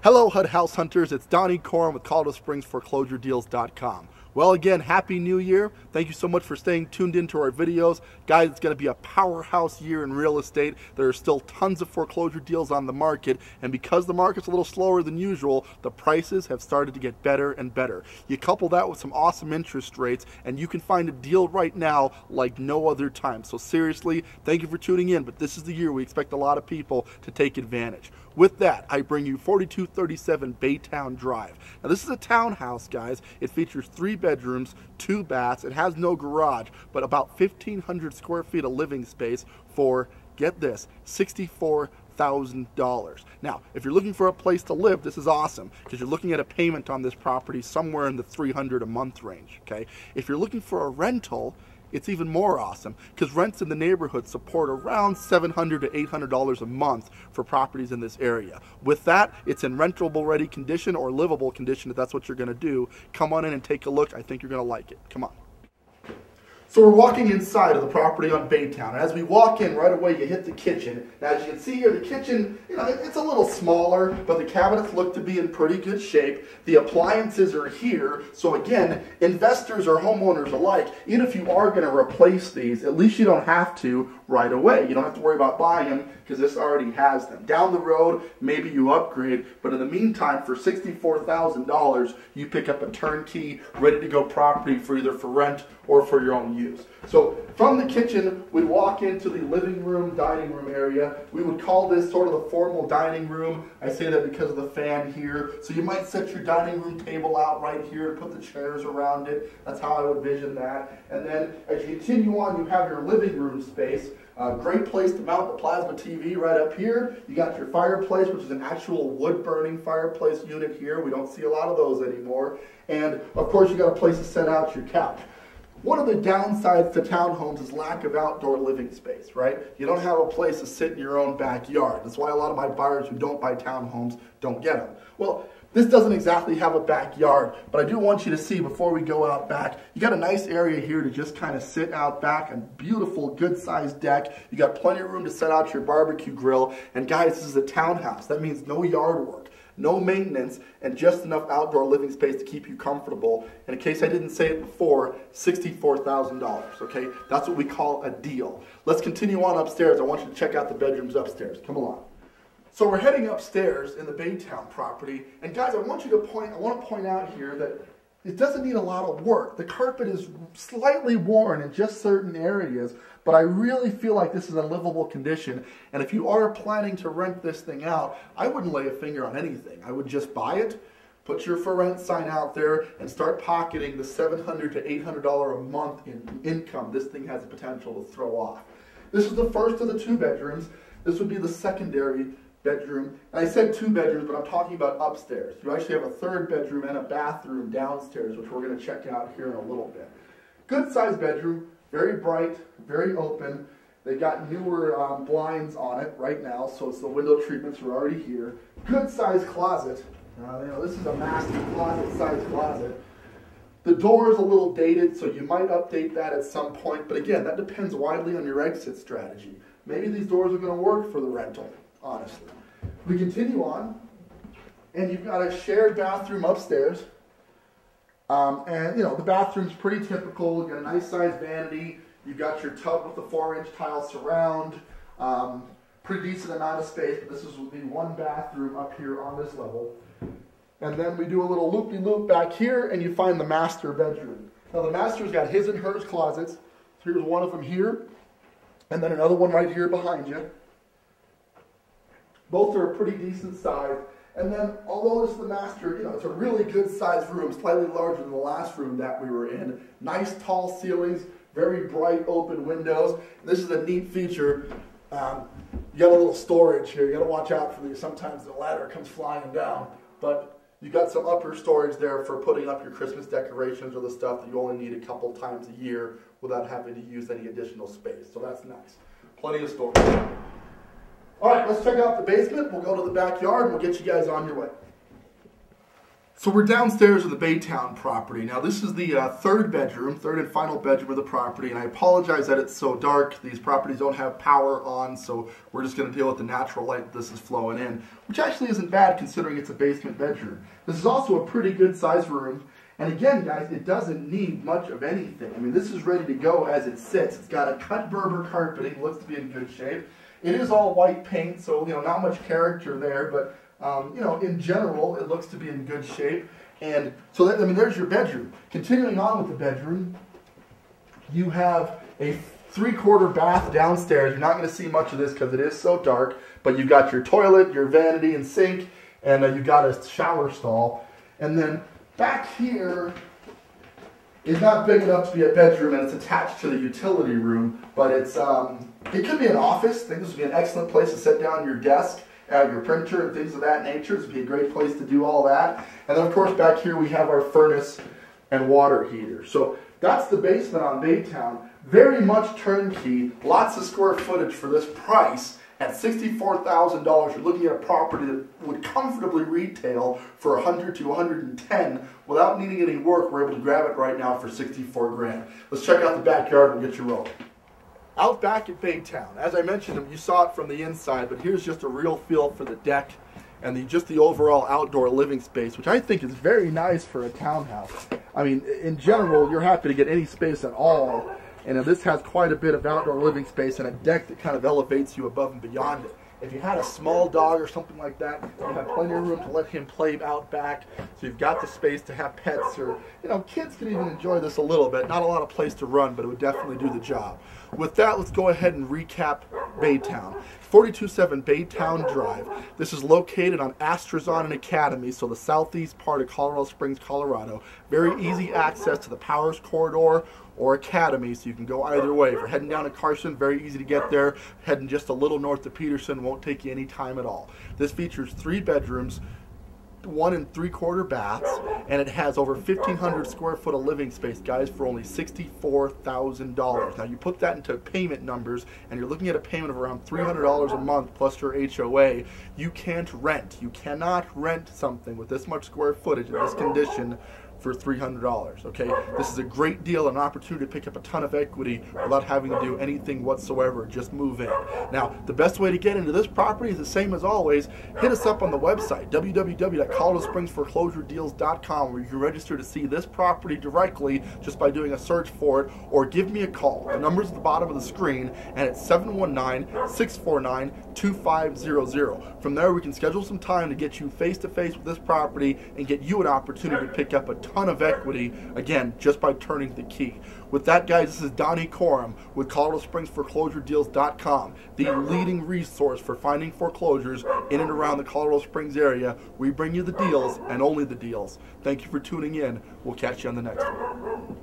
Hello HUD House Hunters, it's Donnie Corum with Colorado Springs ForeclosureDeals.com. Well, again, Happy New Year. Thank you so much for staying tuned into our videos. Guys, it's going to be a powerhouse year in real estate. There are still tons of foreclosure deals on the market, and because the market's a little slower than usual, the prices have started to get better and better. You couple that with some awesome interest rates, and you can find a deal right now like no other time. So seriously, thank you for tuning in, but this is the year we expect a lot of people to take advantage. With that, I bring you 4237 Baytown Drive. Now this is a townhouse, guys. It features 3 bedrooms, 2 baths. It has no garage, but about 1,500 square feet of living space for, get this, $64,000. Now, if you're looking for a place to live, this is awesome because you're looking at a payment on this property somewhere in the $300 a month range, okay? If you're looking for a rental, it's even more awesome because rents in the neighborhood support around $700 to $800 a month for properties in this area. With that, it's in rentable ready condition or livable condition if that's what you're going to do. Come on in and take a look. I think you're going to like it. Come on. So we're walking inside of the property on Baytown. As we walk in, right away you hit the kitchen. Now as you can see here, the kitchen, it's a little smaller, but the cabinets look to be in pretty good shape. The appliances are here. So again, investors or homeowners alike, even if you are going to replace these, at least you don't have to right away. You don't have to worry about buying them because this already has them. Down the road, maybe you upgrade, but in the meantime, for $64,000, you pick up a turnkey, ready to go property for either for rent or for your own use. So from the kitchen, we walk into the living room, dining room area. We would call this sort of the formal dining room. I say that because of the fan here. So you might set your dining room table out right here and put the chairs around it. That's how I would vision that. And then as you continue on, you have your living room space. Great place to mount the plasma TV right up here. You got your fireplace, which is an actual wood-burning fireplace unit here. We don't see a lot of those anymore. And of course, you got a place to set out your couch. One of the downsides to townhomes is lack of outdoor living space, right? You don't have a place to sit in your own backyard. That's why a lot of my buyers who don't buy townhomes don't get them. Well, this doesn't exactly have a backyard, but I do want you to see before we go out back, you got a nice area here to just kind of sit out back, a beautiful, good-sized deck. You got plenty of room to set out your barbecue grill. And guys, this is a townhouse. That means no yard work, no maintenance, and just enough outdoor living space to keep you comfortable. And in case I didn't say it before, $64,000, okay? That's what we call a deal. Let's continue on upstairs. I want you to check out the bedrooms upstairs. Come along. So we're heading upstairs in the Baytown property, and guys, I want to point out here that it doesn't need a lot of work. The carpet is slightly worn in just certain areas, but I really feel like this is a livable condition. And if you are planning to rent this thing out, I wouldn't lay a finger on anything. I would just buy it, put your for rent sign out there, and start pocketing the $700 to $800 a month in income this thing has the potential to throw off. This is the first of the 2 bedrooms. This would be the secondary bedroom. And I said 2 bedrooms, but I'm talking about upstairs. You actually have a 3rd bedroom and a bathroom downstairs, which we're going to check out here in a little bit. Good sized bedroom, very bright, very open. They got newer blinds on it right now, so it's the window treatments are already here. Good sized closet. This is a master closet size closet. The door is a little dated, so you might update that at some point. But again, that depends widely on your exit strategy. Maybe these doors are going to work for the rental, honestly. We continue on, and you've got a shared bathroom upstairs. The bathroom's pretty typical. You've got a nice sized vanity. You've got your tub with the 4-inch tile surround. Pretty decent amount of space, but this is the 1 bathroom up here on this level. And then we do a little loop-de-loop back here, and you find the master bedroom. Now the master's got his and hers closets. Here's one of them here, and then another one right here behind you. Both are a pretty decent size. And then, although this is the master, it's a really good sized room, slightly larger than the last room that we were in. Nice tall ceilings, very bright open windows. And this is a neat feature. You got a little storage here. You got to watch out for these. Sometimes the ladder comes flying down. But you got some upper storage there for putting up your Christmas decorations or the stuff that you only need a couple times a year without having to use any additional space. So that's nice. Plenty of storage. All right, let's check out the basement. We'll go to the backyard and we'll get you guys on your way. So we're downstairs in the Baytown property. Now this is the third and final bedroom of the property, and I apologize that it's so dark. These properties don't have power on, so we're just going to deal with the natural light this is flowing in, which actually isn't bad considering it's a basement bedroom. This is also a pretty good size room, and again guys, it doesn't need much of anything. I mean, this is ready to go as it sits. It's got a cut Berber carpeting, looks to be in good shape. It is all white paint, so not much character there, but in general, it looks to be in good shape. And so, there's your bedroom. Continuing on with the bedroom, you have a 3/4 bath downstairs. You're not going to see much of this because it is so dark, but you've got your toilet, your vanity and sink, and you've got a shower stall. And then back here is not big enough to be a bedroom, and it's attached to the utility room, but it could be an office. I think this would be an excellent place to set down your desk, your printer and things of that nature. This would be a great place to do all that. And then of course back here we have our furnace and water heater. So that's the basement on Baytown. Very much turnkey, lots of square footage for this price. At $64,000, you're looking at a property that would comfortably retail for $100 to $110 without needing any work. We're able to grab it right now for $64 grand. Let's check out the backyard and get you rolling. Out back at Baytown, as I mentioned, you saw it from the inside, but here's just a real feel for the deck and just the overall outdoor living space, which I think is very nice for a townhouse. I mean, in general, you're happy to get any space at all, and this has quite a bit of outdoor living space and a deck that kind of elevates you above and beyond it. If you had a small dog or something like that, you have plenty of room to let him play out back. So you've got the space to have pets, or kids can even enjoy this a little bit. Not a lot of place to run, but it would definitely do the job. With that, let's go ahead and recap Baytown. 427 Baytown Drive. This is located on Astrazon and Academy, so the southeast part of Colorado Springs, Colorado. Very easy access to the Powers Corridor or Academy, so you can go either way. If you're heading down to Carson, very easy to get there. Heading just a little north to Peterson won't take you any time at all. This features 3 bedrooms, 1 3/4 baths, and it has over 1,500 square foot of living space, guys, for only $64,000. Now you put that into payment numbers, and you're looking at a payment of around $300 a month plus your HOA. You can't rent. You cannot rent something with this much square footage in this condition for $300, okay? This is a great deal, an opportunity to pick up a ton of equity without having to do anything whatsoever, just move in. Now, the best way to get into this property is the same as always. Hit us up on the website, www.coloradospringsforeclosuredeals.com, where you can register to see this property directly just by doing a search for it, or give me a call. The number's at the bottom of the screen, and it's 719-649-2500. From there, we can schedule some time to get you face-to-face with this property and get you an opportunity to pick up a ton of equity, again, just by turning the key. With that, guys, this is Donnie Coram with ColoradoSpringsForeclosureDeals.com, the leading resource for finding foreclosures in and around the Colorado Springs area. We bring you the deals and only the deals. Thank you for tuning in. We'll catch you on the next one.